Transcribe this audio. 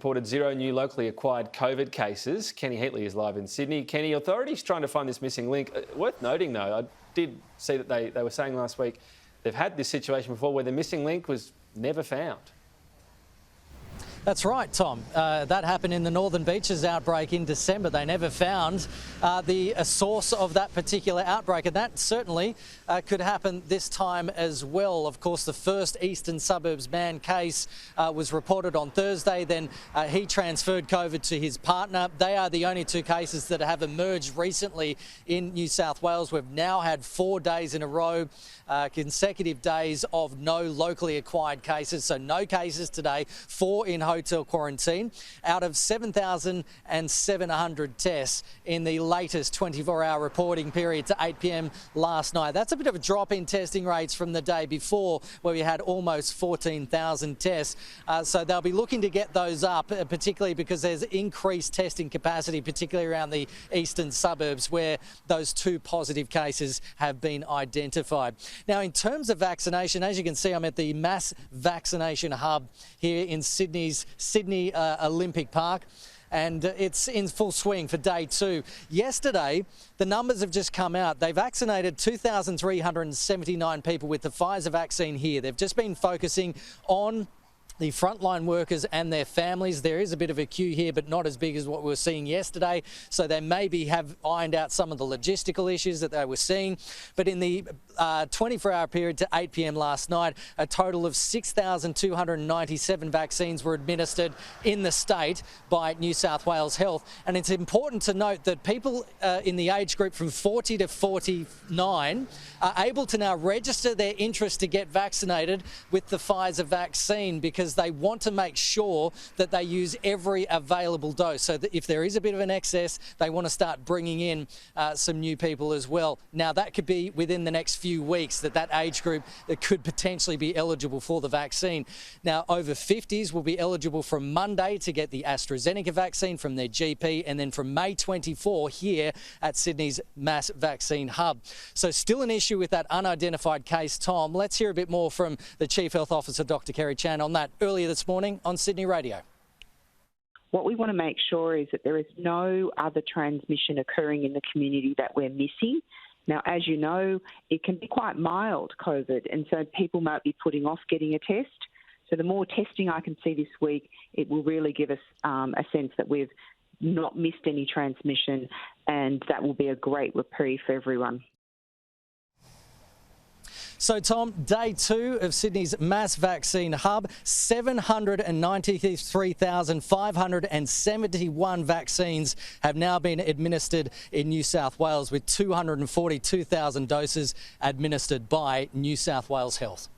Reported 0 new locally acquired COVID cases. Kenny Heatley is live in Sydney. Kenny, authorities trying to find this missing link. Worth noting, though, I did see that they were saying last week they've had this situation before where the missing link was never found. That's right, Tom. That happened in the Northern Beaches outbreak in December. They never found the source of that particular outbreak, and that certainly could happen this time as well. Of course, the first Eastern Suburbs man case was reported on Thursday. Then he transferred COVID to his partner. They are the only two cases that have emerged recently in New South Wales. We've now had 4 days in a row, consecutive days of no locally acquired cases. So no cases today, 4 in hotel quarantine out of 7,700 tests in the latest 24-hour reporting period to 8 p.m. last night. That's a bit of a drop in testing rates from the day before, where we had almost 14,000 tests. So they'll be looking to get those up, particularly because there's increased testing capacity, particularly around the eastern suburbs where those 2 positive cases have been identified. Now, in terms of vaccination, as you can see, I'm at the mass vaccination hub here in Sydney Olympic Park, and it's in full swing for day 2. Yesterday, the numbers have just come out. They vaccinated 2,379 people with the Pfizer vaccine here. They've just been focusing on the frontline workers and their families. There is a bit of a queue here, but not as big as what we were seeing yesterday. So they maybe have ironed out some of the logistical issues that they were seeing. But in the 24-hour period to 8 p.m. last night, a total of 6,297 vaccines were administered in the state by New South Wales Health. And it's important to note that people in the age group from 40 to 49 are able to now register their interest to get vaccinated with the Pfizer vaccine, because they want to make sure that they use every available dose. So that if there is a bit of an excess, they want to start bringing in some new people as well. Now, that could be within the next few weeks, that age group that could potentially be eligible for the vaccine. Now, over 50s will be eligible from Monday to get the AstraZeneca vaccine from their GP, and then from May 24 here at Sydney's mass vaccine hub. So still an issue with that unidentified case, Tom. Let's hear a bit more from the Chief Health Officer, Dr. Kerry Chant, on that earlier this morning on Sydney Radio. What we want to make sure is that there is no other transmission occurring in the community that we're missing. Now, as you know, it can be quite mild, COVID, and so people might be putting off getting a test. So the more testing I can see this week, it will really give us a sense that we've not missed any transmission, and that will be a great reprieve for everyone. So, Tom, day 2 of Sydney's mass vaccine hub, 793,571 vaccines have now been administered in New South Wales, with 242,000 doses administered by New South Wales Health.